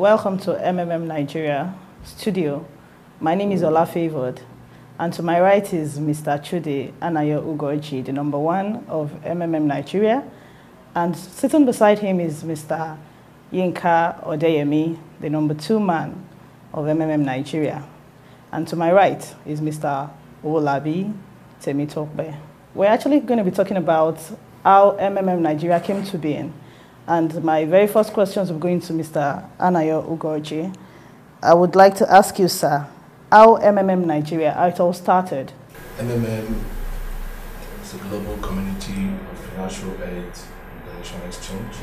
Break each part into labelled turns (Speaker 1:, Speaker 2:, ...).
Speaker 1: welcome to MMMNigeria studio. My name is Ola Favored, and to my right is Mr. Chude Anayo Ugochi, the number one of MMMNigeria, and sitting beside him is Mr. Yinka Odeyemi, the number two man of MMMNigeria, and to my right is Mr. Olabi Temitokbe. We're actually going to be talking about how MMMNigeria came to being. And my very first questions will go into Mr. Anayo Ugochi. I would like to ask you, sir, how MMMNigeria, how it all started?
Speaker 2: MMM is a global community of financial aid and donation exchange.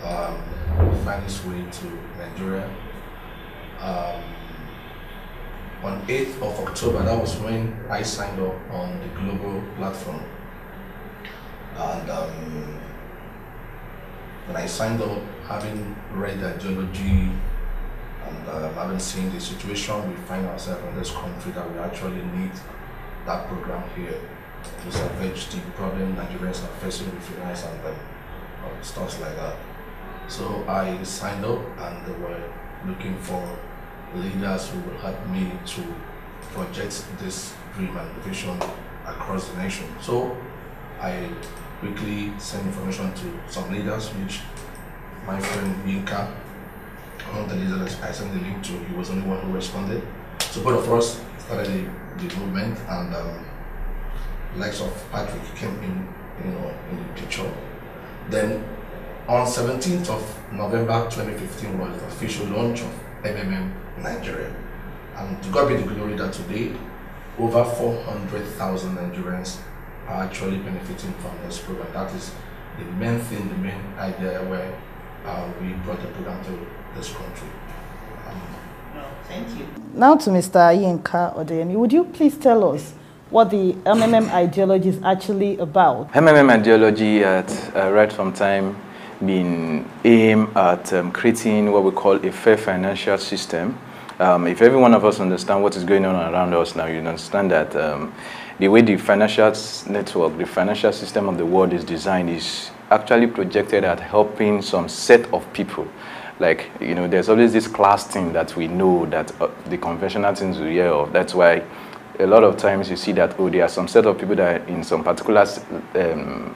Speaker 2: It found its way to Nigeria. On 8th of October, that was when I signed up on the global platform. And when I signed up, having read the ideology and having seen the situation we find ourselves in this country, that we actually need that program here to salvage the problem Nigerians are facing with finance and stuff like that. So I signed up, and they were looking for leaders who will help me to project this dream and vision across the nation. So I quickly sent information to some leaders, which my friend Yinka, one of the leaders I sent the link to, he was the only one who responded. So both of us started the movement, and the likes of Patrick came in the picture. Then on 17th of November 2015 was the official launch of MMMNigeria. And to God be the glory that today, over 400,000 Nigerians are actually benefiting from this program. That is the main thing, the main idea where we brought the program to this country.
Speaker 1: Thank you. Now to Mr. Yinka Odeyemi, would you please tell us what the MMM ideology is actually about?
Speaker 3: MMM ideology has right from time been aimed at creating what we call a fair financial system. If every one of us understand what is going on around us now, you understand that the way the financial network, the financial system of the world is designed is actually projected at helping some set of people. Like, there's always this class thing that we know that the conventional things we hear of. That's why a lot of times you see that, there are some set of people that are in some particular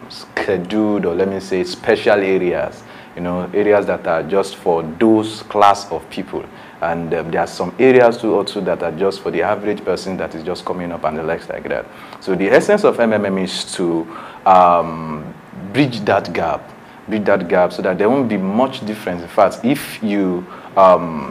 Speaker 3: scheduled, or let me say special areas, areas that are just for those class of people. And there are some areas too also that are just for the average person that is just coming up and the likes like that. So the essence of MMM is to bridge that gap so that there won't be much difference. In fact, if you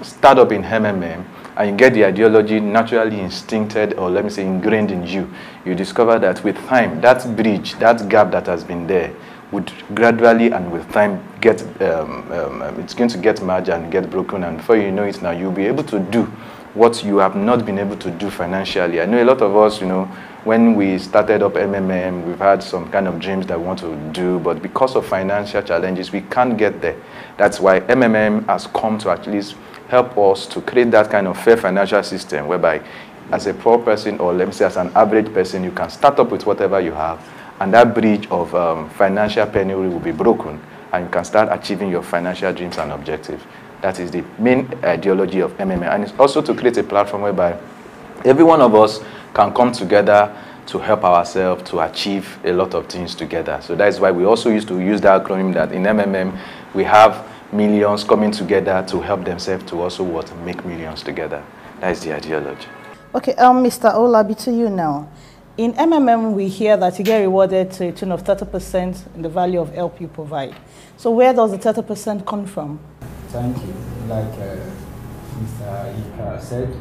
Speaker 3: start up in MMM and you get the ideology naturally instincted, or let me say ingrained in you, you discover that with time, that bridge, that gap that has been there, would gradually and with time get, it's going to get merged and get broken, and before you know it now, you'll be able to do what you have not been able to do financially. I know a lot of us, when we started up MMM, we've had some kind of dreams that we want to do, but because of financial challenges, we can't get there. That's why MMM has come to at least help us to create that kind of fair financial system, whereby as a poor person, or let me say as an average person, you can start up with whatever you have, and that bridge of financial penury will be broken, and you can start achieving your financial dreams and objectives. That is the main ideology of MMM. And it's also to create a platform whereby every one of us can come together to help ourselves to achieve a lot of things together. So that is why we also used to use the acronym that in MMM, we have millions coming together to help themselves to also make millions together. That is the ideology. Okay,
Speaker 1: Mr. Olabi, to you now. In MMM, we hear that you get rewarded to a tune of 30% in the value of help you provide. So where does the 30% come from?
Speaker 4: Thank you. Like Mr. Ika said,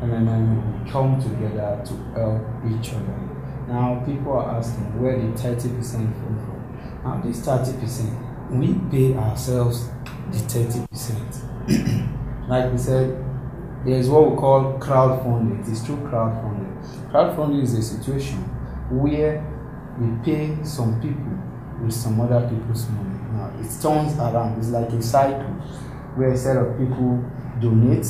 Speaker 4: MMM will come together to help each other. Now, people are asking where the 30% come from. Now, this 30%, we pay ourselves the 30%. Like we said, there is what we call crowdfunding. It is true crowdfunding. Crowdfunding is a situation where we pay some people with some other people's money. Now, it turns around. It's like a cycle where a set of people donate,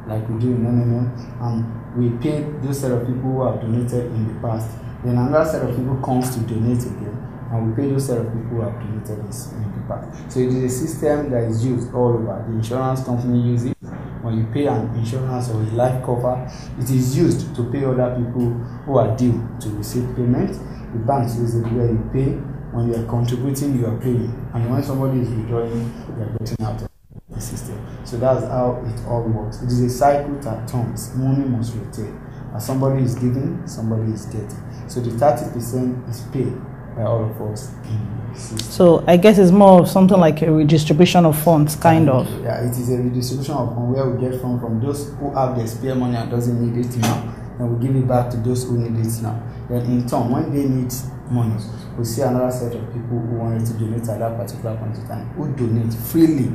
Speaker 4: like we do in MMM, and we pay those set of people who have donated in the past. Then another set of people comes to donate again, and we pay those set of people who have donated this in the past. So it is a system that is used all over. The insurance company uses it. When you pay an insurance or a life cover, it is used to pay other people who are due to receive payment. The banks use it where you pay. When you are contributing, you are paying. And when somebody is withdrawing, you are getting out of the system. So that's how it all works. It is a cycle that turns. Money must rotate. As somebody is giving, somebody is getting. So the 30% is paid by all of us in the system.
Speaker 1: So I guess it's more of something like a redistribution of funds, kind of.
Speaker 4: Yeah, it is a redistribution of funds where we get from those who have their spare money and doesn't need it now, and we give it back to those who need it now. Then in turn, when they need money, we see another set of people who wanted to donate at that particular point in time, who donate freely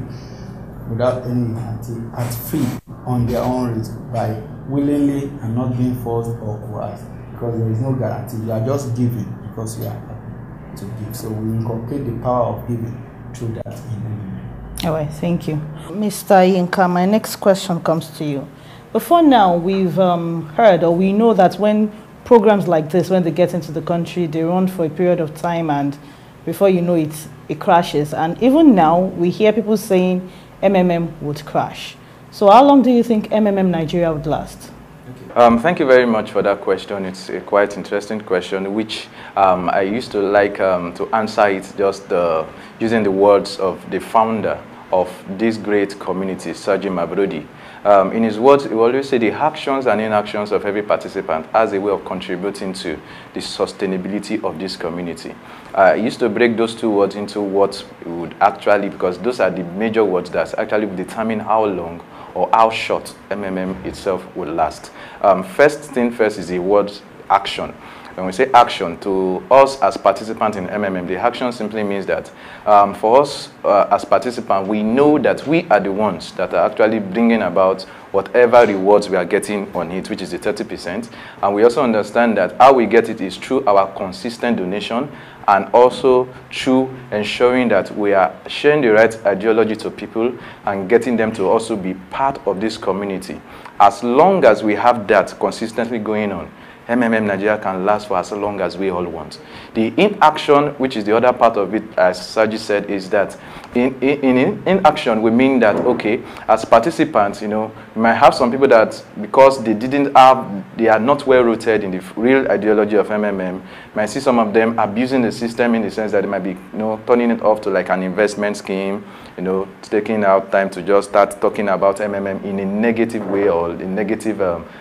Speaker 4: without any guarantee, at free on their own risk, by willingly and not being forced or coerced, because there is no guarantee. You are just giving because you are happy to give. So we inculcate the power of giving through that in MMM.
Speaker 1: All right, thank you. Mr. Yinka, my next question comes to you. Before now, we've heard, or we know that when programs like this, when they get into the country, they run for a period of time, and before you know it, it crashes. And even now, we hear people saying MMM would crash. So how long do you think MMM Nigeria would last?
Speaker 3: Thank you very much for that question. It's a quite interesting question, which I used to like to answer it just using the words of the founder of this great community, Saji Mabrodi. In his words, he always say the actions and inactions of every participant as a way of contributing to the sustainability of this community. I used to break those two words into what would actually, because those are the major words that actually determine how long or how short MMM itself will last. First thing first is the word action. When we say action, to us as participants in MMM, the action simply means that for us as participants, we know that we are the ones that are actually bringing about whatever rewards we are getting on it, which is the 30%. And we also understand that how we get it is through our consistent donation, and also through ensuring that we are sharing the right ideology to people and getting them to also be part of this community. As long as we have that consistently going on, MMM Nigeria can last for as long as we all want. The inaction, which is the other part of it, as Saji said, is that in action, we mean that, okay, as participants, you know, we might have some people that, because they are not well rooted in the real ideology of MMM, might see some of them abusing the system in the sense that they might be, you know, turning it off to like an investment scheme, you know, taking out time to just start talking about MMM in a negative way, or in negative,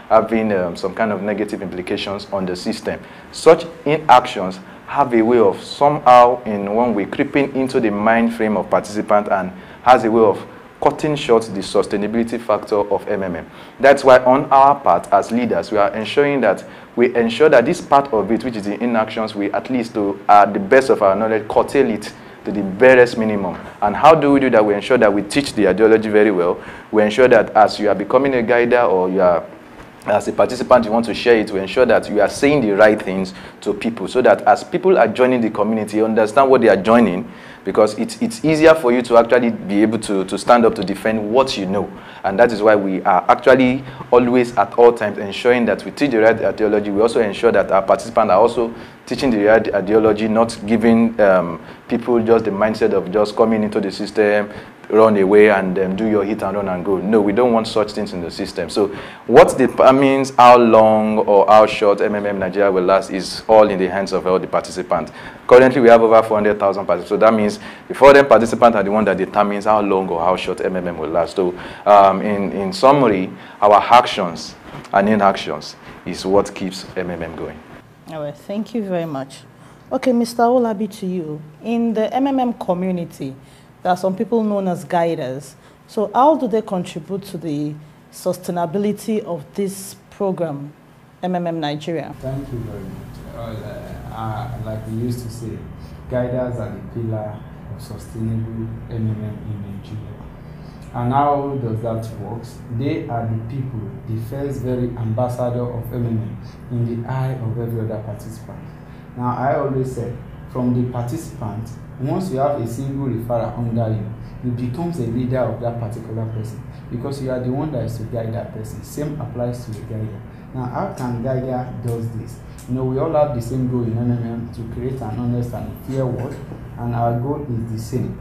Speaker 3: having some kind of negative implications on the system. Such inactions have a way of somehow, in one way, creeping into the mind frame of participants and has a way of cutting short the sustainability factor of MMM. That's why on our part as leaders, we are ensuring that this part of it, which is the inactions, we at least to the best of our knowledge curtail it to the barest minimum. And how do we do that? We ensure that we teach the ideology very well. We ensure that as you are becoming a guider, or you are as a participant, you want to share it, we ensure that you are saying the right things to people, so that as people are joining the community, you understand what they are joining, because it's easier for you to actually be able to stand up to defend what you know. And that is why we are actually always at all times ensuring that we teach the right ideology. We also ensure that our participants are also teaching the right ideology, not giving people just the mindset of just coming into the system, run away and do your hit and run and go. No, we don't want such things in the system. So what determines how long or how short MMM Nigeria will last is all in the hands of all the participants. Currently, we have over 400,000 participants. So that means the 400 participants are the one that determines how long or how short MMM will last. So in summary, our actions and inactions is what keeps MMM going.
Speaker 1: All right, thank you very much. Okay, Mr. Olabi, to you. In the MMM community, there are some people known as guiders. So how do they contribute to the sustainability of this program, MMM Nigeria?
Speaker 4: Thank you very much. Like we used to say, guiders are the pillar of sustainable MMM in Nigeria. And how does that work? They are the people, the first very ambassador of MMM in the eye of every other participant. Now, I always say, from the participant, once you have a single referrer under you, you become a leader of that particular person, because you are the one that is to guide that person. Same applies to the guider. Now, how can Geiger does this? You know, we all have the same goal in MMM to create an honest and fair world, and our goal is the same.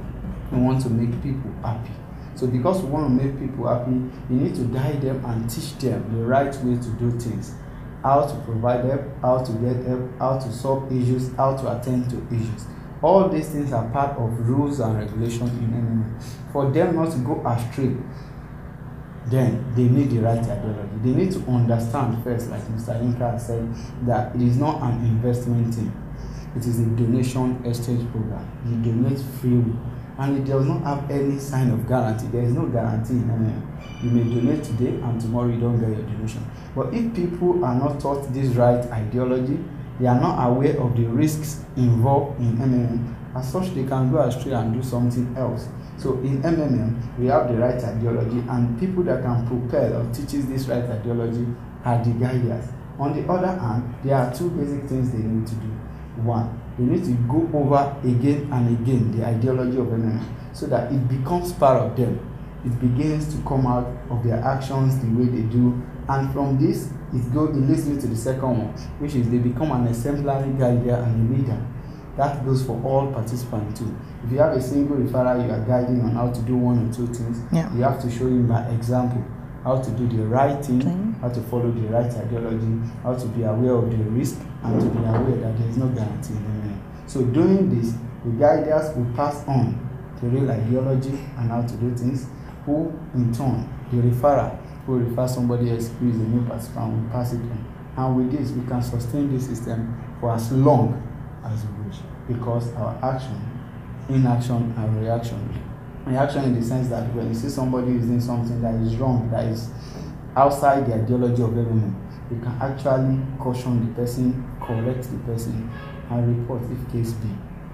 Speaker 4: We want to make people happy. So because we want to make people happy, you need to guide them and teach them the right way to do things. How to provide help, how to get help, how to solve issues, how to attend to issues. All these things are part of rules and regulations in MMM. For them not to go astray, then they need the right ideology. They need to understand first, like Mr. Inka said, that it is not an investment thing. It is a donation exchange program. You donate freely, and it does not have any sign of guarantee. There is no guarantee in MMM. You may donate today and tomorrow you don't get your donation. But if people are not taught this right ideology, they are not aware of the risks involved in MMM, as such they can go astray and do something else. So in MMM, we have the right ideology, and people that can propel or teaches this right ideology are the guiders. On the other hand, there are two basic things they need to do. One, they need to go over again and again the ideology of MMM so that it becomes part of them. It begins to come out of their actions the way they do, and from this, it leads me to the second one, which is they become an exemplary guider and a leader. That goes for all participants too. If you have a single referral you are guiding on how to do one or two things, you have to show him by example how to do the right thing, how to follow the right ideology, how to be aware of the risk, and to be aware that there is no guarantee in the end. So doing this, the guiders will pass on the real ideology and how to do things, who in turn, the referrer, who refers somebody else who is a new participant, will pass it on. And with this, we can sustain this system for as long as we wish, because our action, inaction, and reaction. Reaction in the sense that when you see somebody using something that is wrong, that is outside the ideology of MMM, you can actually caution the person, correct the person, and report if case be,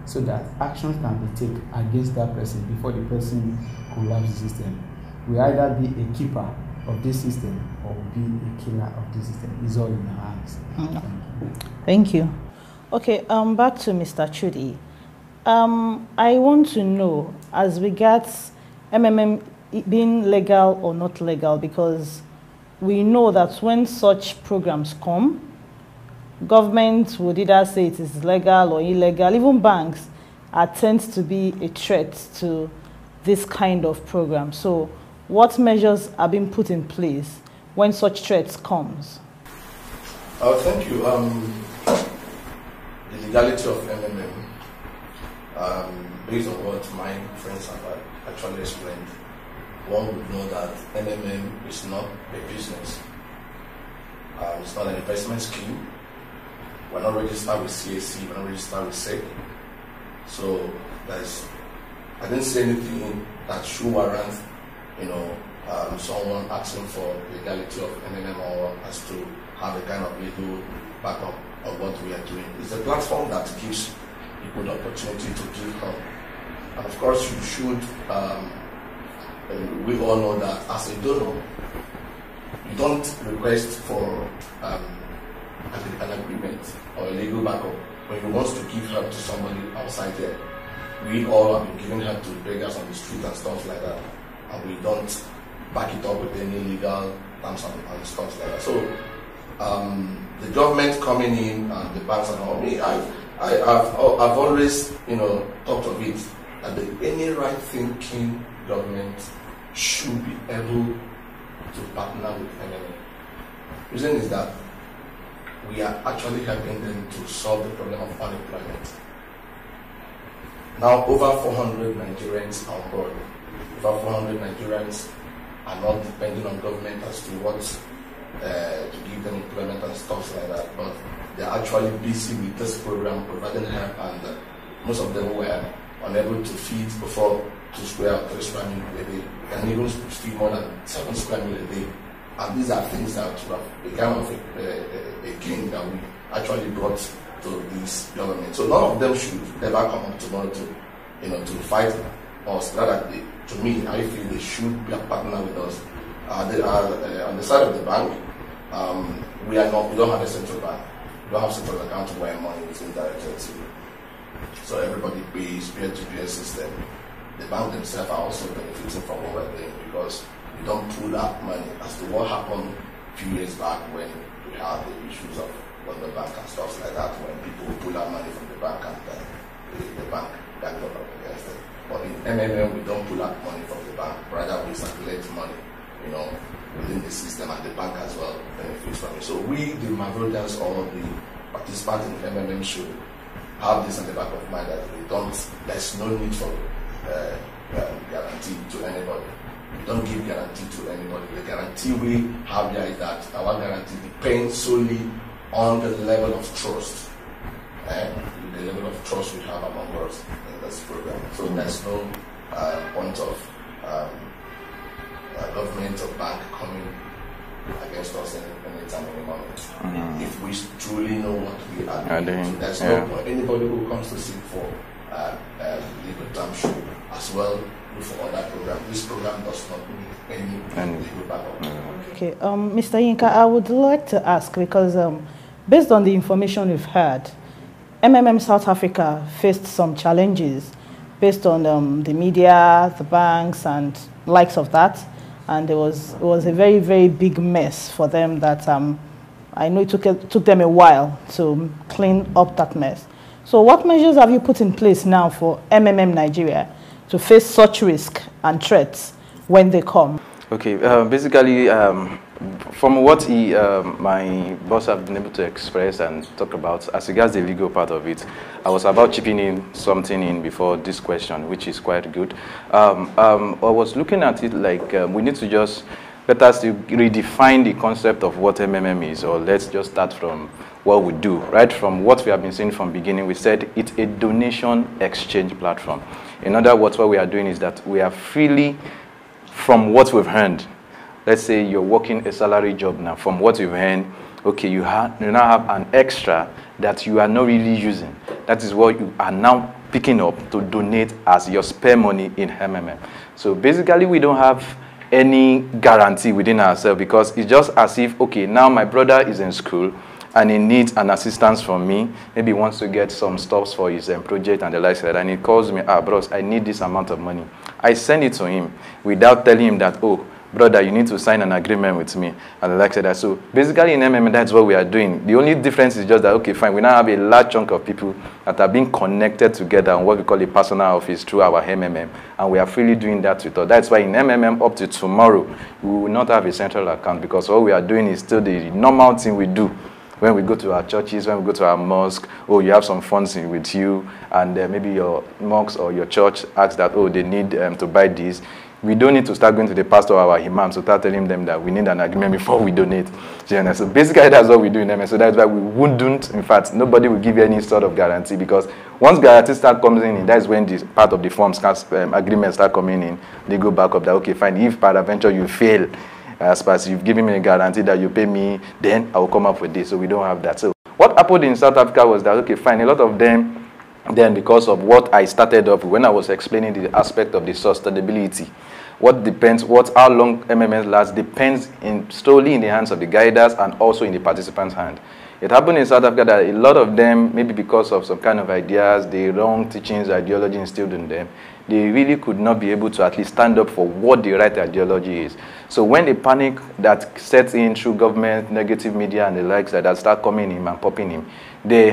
Speaker 4: so that actions can be taken against that person before the person collapses the system. We either be a keeper of this system or be a killer of this system. It's all in our hands.
Speaker 1: Thank you. Okay, back to Mr. Chudi. I want to know, as regards MMM being legal or not legal, because we know that when such programs come, government would either say it is legal or illegal. Even banks tend to be a threat to this kind of program. So what measures are being put in place when such threats comes?
Speaker 2: Thank you. The legality of MMM, based on what my friends have actually explained, one would know that MMM is not a business. It's not an investment scheme. We're not registered with CAC, we're not registered with SEC. So I didn't say anything that should warrant, someone asking for legality of MMM or has to have a kind of legal backup of what we are doing. It's a platform that gives people the opportunity to give help. And of course, you should, we all know that as a donor, you don't request for an agreement or a legal backup when you want to give help to somebody outside there. We all have been giving help to beggars on the street and stuff like that, and we don't back it up with any legal terms and stuff like that. So the government coming in and the banks and all, I've always thought of it that any right thinking government should be able to partner with MMM. The reason is that we are actually helping them to solve the problem of unemployment. Now over 400 Nigerians are on board. Over 400 Nigerians are not depending on government as to what to give them employment and stuff like that, but they're actually busy with this program providing help, and most of them were unable to feed before 2 square or 3 square meals a day, and even feed more than 7 square meals a day. And these are things that have become of a gain that we actually brought to this government. So none of them should ever come up tomorrow to fight us. Rather, to me, I feel they should be a partner with us. They are on the side of the bank. We don't have a central bank. We don't have central account where money is indirected to. So everybody pays peer-to-peer system. The bank themselves are also benefiting from what we're doing, because we don't pull that money as to what happened a few years back when we we have the issues of the bank and stuff like that when people pull out money from the bank and the bank back up against it. But in MMM, we don't pull out money from the bank, rather we circulate money, you know, within the system, and the bank as well benefits from it. So we, the Mavrodians or the participants in MMM, should have this in the back of mind that we don't, there's no need for guarantee to anybody. We don't give guarantee to anybody. The guarantee we have there is that our guarantee depends solely on the level of trust and the level of trust we have among us in this program. So there's no point of government or bank coming against us anytime, any moment. If we truly know what we are doing, so there's no point. Anybody who comes to seek for legal term should as well look for other programs. This program does not need any legal backup.
Speaker 1: Okay, Mr. Yinka, I would like to ask, because based on the information we've heard, MMM South Africa faced some challenges based on the media, the banks, and likes of that. And it was a very, very big mess for them that I know it took them a while to clean up that mess. So what measures have you put in place now for MMM Nigeria to face such risk and threats when they come?
Speaker 3: Okay, basically, from what my boss have been able to express and talk about, as regards the legal part of it, I was about chipping in something in before this question, which is quite good. I was looking at it like we need to just, let us redefine the concept of what MMM is, or let's just start from what we do. Right from what we have been saying from beginning, we said it's a donation exchange platform. In other words, what we are doing is that we are freely, from what we've earned, let's say you're working a salary job now, from what you've earned, okay, you now have an extra that you are not really using. That is what you are now picking up to donate as your spare money in MMM. So basically, we don't have any guarantee within ourselves, because it's just as if, okay, now my brother is in school and he needs an assistance from me. Maybe he wants to get some stuff for his project and the like, and he calls me, bros, I need this amount of money. I send it to him without telling him that, oh, brother, you need to sign an agreement with me, and the like that. So basically in MMM, that's what we are doing. The only difference is just that, okay, fine, we now have a large chunk of people that are being connected together on what we call a personal office through our MMM, and we are freely doing that with us. That's why in MMM, up to tomorrow, we will not have a central account, because what we are doing is still the normal thing we do. When we go to our churches, when we go to our mosque, oh, you have some funds in with you, and maybe your mosque or your church asks that, oh, they need to buy this. We don't need to start going to the pastor or our imam to start telling them that we need an agreement before we donate. So basically, that's what we do in MS. So that's why we wouldn't, in fact, nobody will give you any sort of guarantee, because once guarantee start coming in, that's when this part of the forms, agreements start coming in. They go back up that, okay, fine, if peradventure you fail, as far as you've given me a guarantee that you pay me, then I will come up with this. So we don't have that. So what happened in South Africa was that, okay, fine, a lot of them, then because of what I started off when I was explaining the aspect of the sustainability, how long MMS lasts depends solely in the hands of the guiders and also in the participants' hand. It happened in South Africa that a lot of them, maybe because of some kind of ideas, the wrong teachings, ideology instilled in them, they really could not be able to at least stand up for what the right ideology is. So when the panic that sets in through government, negative media and the likes that start coming in and popping in, in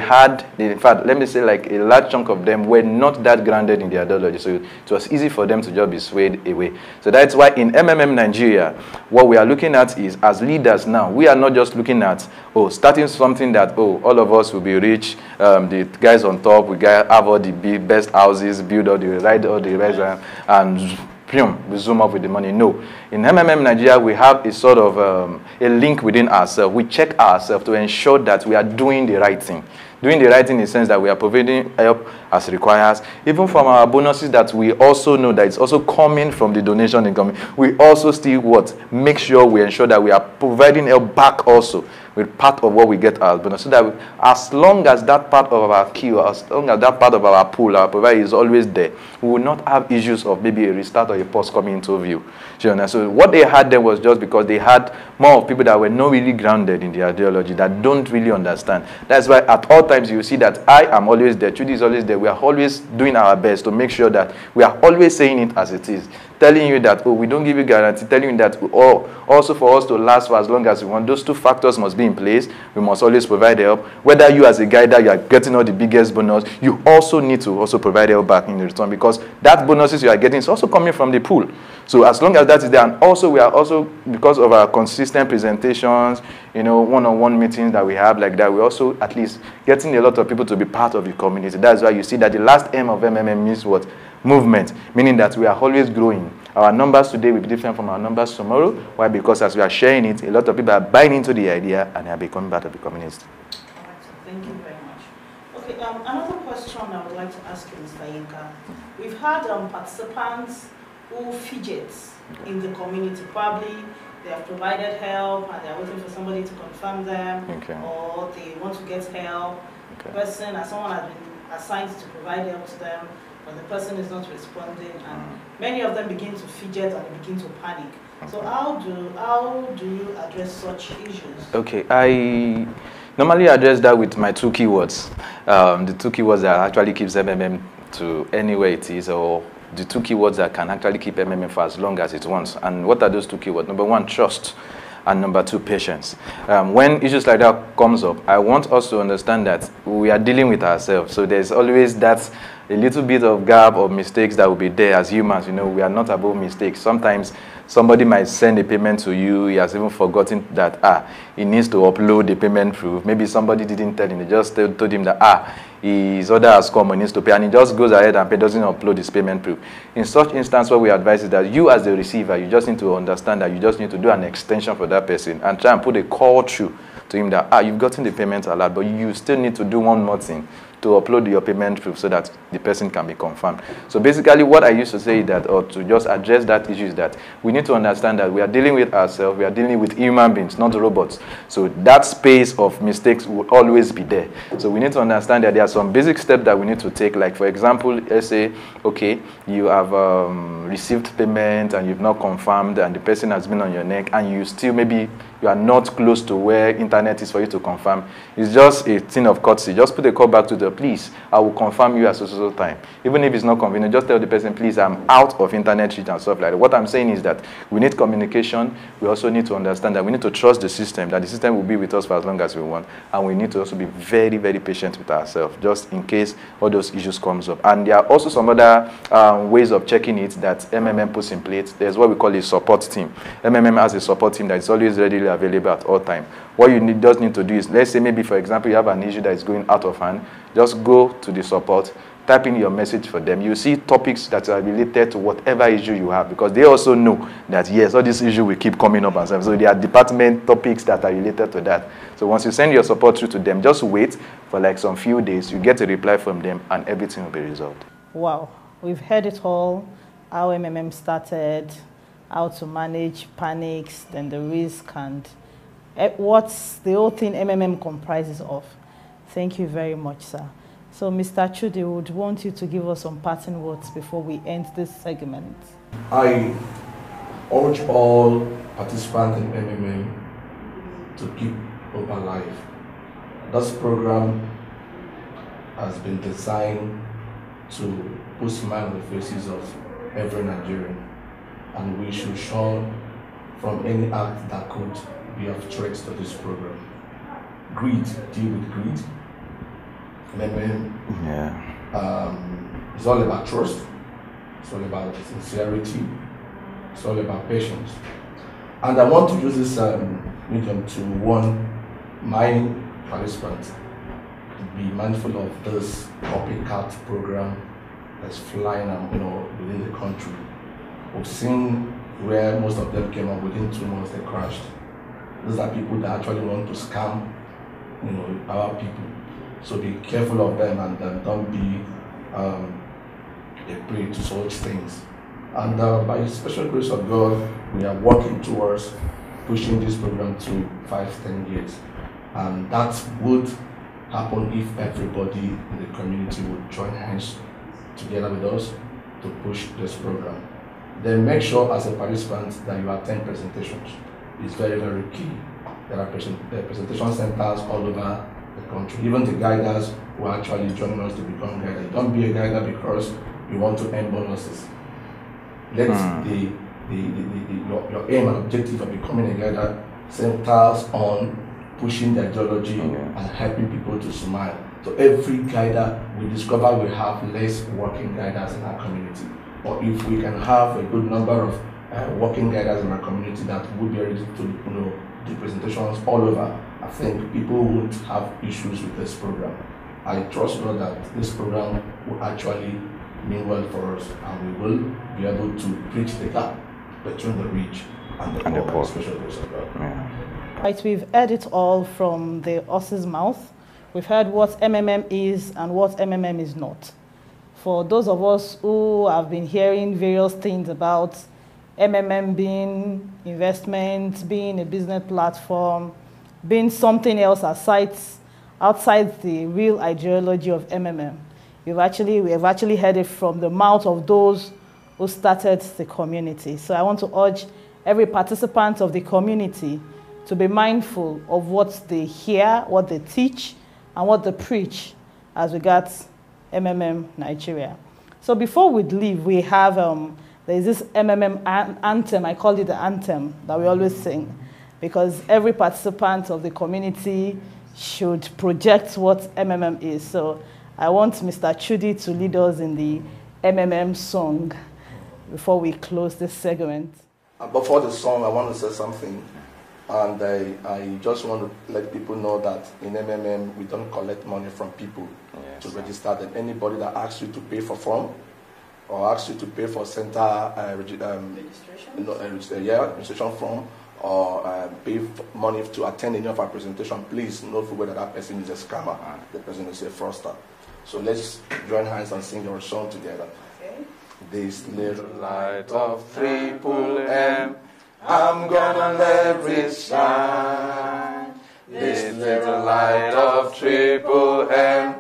Speaker 3: fact, let me say like a large chunk of them were not that grounded in the ideology. So it was easy for them to just be swayed away. So that's why in MMM Nigeria, what we are looking at is, as leaders now, we are not just looking at, starting something that, all of us will be rich, the guys on top, we have all the best houses, build all the rest, and we zoom up with the money. No. In MMM Nigeria, we have a sort of a link within ourselves. We check ourselves to ensure that we are doing the right thing. Doing the right thing in the sense that we are providing help as requires, even from our bonuses that we also know that it's also coming from the donation income. We also still make sure we ensure that we are providing help back also with part of what we get as bonus, so that as long as that part of our queue, as long as that part of our pool, our provider is always there, we will not have issues of maybe a restart or a pause coming into view. So what they had there was just because they had more of people that were not really grounded in the ideology, that don't really understand. That's why at all times sometimes you see that I am always there, Trudy is always there. We are always doing our best to make sure that we are always saying it as it is. Telling you that, oh, we don't give you guarantee, telling you that, oh, also for us to last for as long as we want, those two factors must be in place. We must always provide help. Whether you as a guider, you are getting all the biggest bonus, you also need to also provide help back in return, because that bonuses you are getting is also coming from the pool. So as long as that is there, and also we are also, because of our consistent presentations, you know, one-on-one meetings that we have like that, we're also at least getting a lot of people to be part of the community. That's why you see that the last M of MMM means what? Movement, meaning that we are always growing. Our numbers today will be different from our numbers tomorrow. Why? Because as we are sharing it, a lot of people are buying into the idea and they are becoming part of the community.
Speaker 1: All right, so thank you very much. Okay, another question I would like to ask you, Mr. Yinka. We've had participants who fidget in the community. Probably they have provided help and they're waiting for somebody to confirm them, or they want to get help. Person or someone has been assigned to provide help to them, but the person is not responding, and many of them begin to fidget and they begin to panic. So how do you address such issues?
Speaker 3: Okay, I normally address that with my two keywords. The two keywords that actually keeps MMM to anywhere it is, or the two keywords that can actually keep MMM for as long as it wants. And what are those two keywords? Number one, trust. And number two, patience. When issues like that comes up, I want us to understand that we are dealing with ourselves. So there's always that a little bit of gap or mistakes that will be there as humans. You know, we are not above mistakes. Sometimes somebody might send a payment to you. He has even forgotten that, he needs to upload the payment proof. Maybe somebody didn't tell him. They just told him that, his order has come and needs to pay. And he just goes ahead and doesn't upload his payment proof. In such instance, what we advise is that you as the receiver, you just need to understand that you just need to do an extension for that person and try and put a call through to him that, you've gotten the payment alert, but you still need to do one more thing, to upload your payment proof so that the person can be confirmed. So basically what I used to say is that, or to just address that issue, is that we need to understand that we are dealing with ourselves, we are dealing with human beings, not robots. So that space of mistakes will always be there. So we need to understand that there are some basic steps that we need to take. Like for example, let's say, okay, you have received payment and you've not confirmed and the person has been on your neck and you still maybe you are not close to where internet is for you to confirm. It's just a thing of courtesy. Just put a call back to the please, I will confirm you at so time. Even if it's not convenient, just tell the person, please, I'm out of internet reach and stuff like that. What I'm saying is that we need communication. We also need to understand that we need to trust the system, that the system will be with us for as long as we want. And we need to also be very, very patient with ourselves, just in case all those issues comes up. And there are also some other ways of checking it that MMM puts in place. There's what we call a support team. MMM has a support team that is always readily available at all times. What you just need to do is, let's say maybe, for example, you have an issue that is going out of hand, just go to the support, type in your message for them. You see topics that are related to whatever issue you have, because they also know that, yes, all these issues will keep coming up and stuff. So there are department topics that are related to that. So once you send your support through to them, just wait for like some few days, you get a reply from them, and everything will be resolved.
Speaker 1: Wow, we've heard it all, how MMM started, how to manage panics, then the risk, and what's the whole thing MMM comprises of. Thank you very much, sir. So, Mr. Chude, would want you to give us some parting words before we end this segment.
Speaker 2: I urge all participants in MMM to keep hope alive. This program has been designed to put smile on the faces of every Nigerian, and we should shun from any act that could be of threat to this program. Greed, deal with greed. MMM, it's all about trust, it's all about sincerity, it's all about patience. And I want to use this medium to warn my participants to be mindful of this copycat program that's flying within the country. We've seen where most of them came up within 2 months, they crashed. These are people that actually want to scam our people. So be careful of them, and don't be a prey to such things. And by the special grace of God, we are working towards pushing this program to 5-10 years. And that would happen if everybody in the community would join hands together with us to push this program. Then make sure as a participant that you attend presentations. It's very, very key. There are presentation centers all over the country. Even the guiders who are actually joining us to become guiders. Don't be a guider because you want to earn bonuses. Let your aim and objective of becoming a guider centers on pushing the ideology and helping people to smile. So every guider we discover will have less working guiders in our community. But if we can have a good number of working guiders in our community that would be ready to do presentations all over, I think people won't have issues with this program. I trust God that this program will actually mean well for us, and we will be able to bridge the gap between the rich and the poor, especially those of God.
Speaker 1: Right, we've heard it all from the horse's mouth. We've heard what MMM is and what MMM is not. For those of us who have been hearing various things about MMM being investment, being a business platform, being something else outside the real ideology of MMM, we have actually heard it from the mouth of those who started the community. So I want to urge every participant of the community to be mindful of what they hear, what they teach, and what they preach as regards MMM Nigeria. So before we leave, we have, there's this MMM anthem, I call it the anthem, that we always sing, because every participant of the community should project what MMM is. So I want Mr. Chudi to lead us in the MMM song before we close this segment.
Speaker 2: Before the song, I want to say something. And I just want to let people know that in MMM, we don't collect money from people to register them. Anybody that asks you to pay for form or asks you to pay for center registration form or pay money to attend any of our presentation, please know for whether that person is a scammer, the person is a fraudster. So let's join hands and sing our song together. Okay. This little light of triple M, I'm gonna let it shine. This little light of triple M,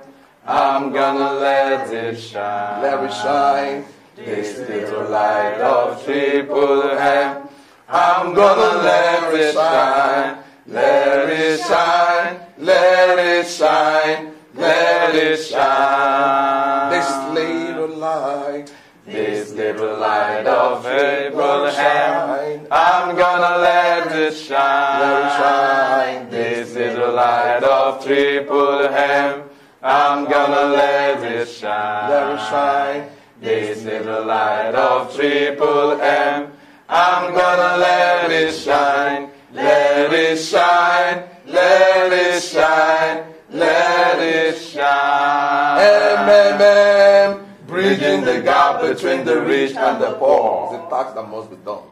Speaker 2: I'm gonna let it shine. Let it shine. This little light of triple M, I'm gonna let it shine. Let it shine. Let it shine. Let it shine. This little light of Abraham, I'm gonna let it shine. Let it shine. This little light of triple M, I'm gonna let it shine. Let it shine. This little light of triple M, I'm gonna let it shine. Let it shine. Let it shine. Let it shine. MMM, bridging the gap between the rich and the poor. It's a task that must be done.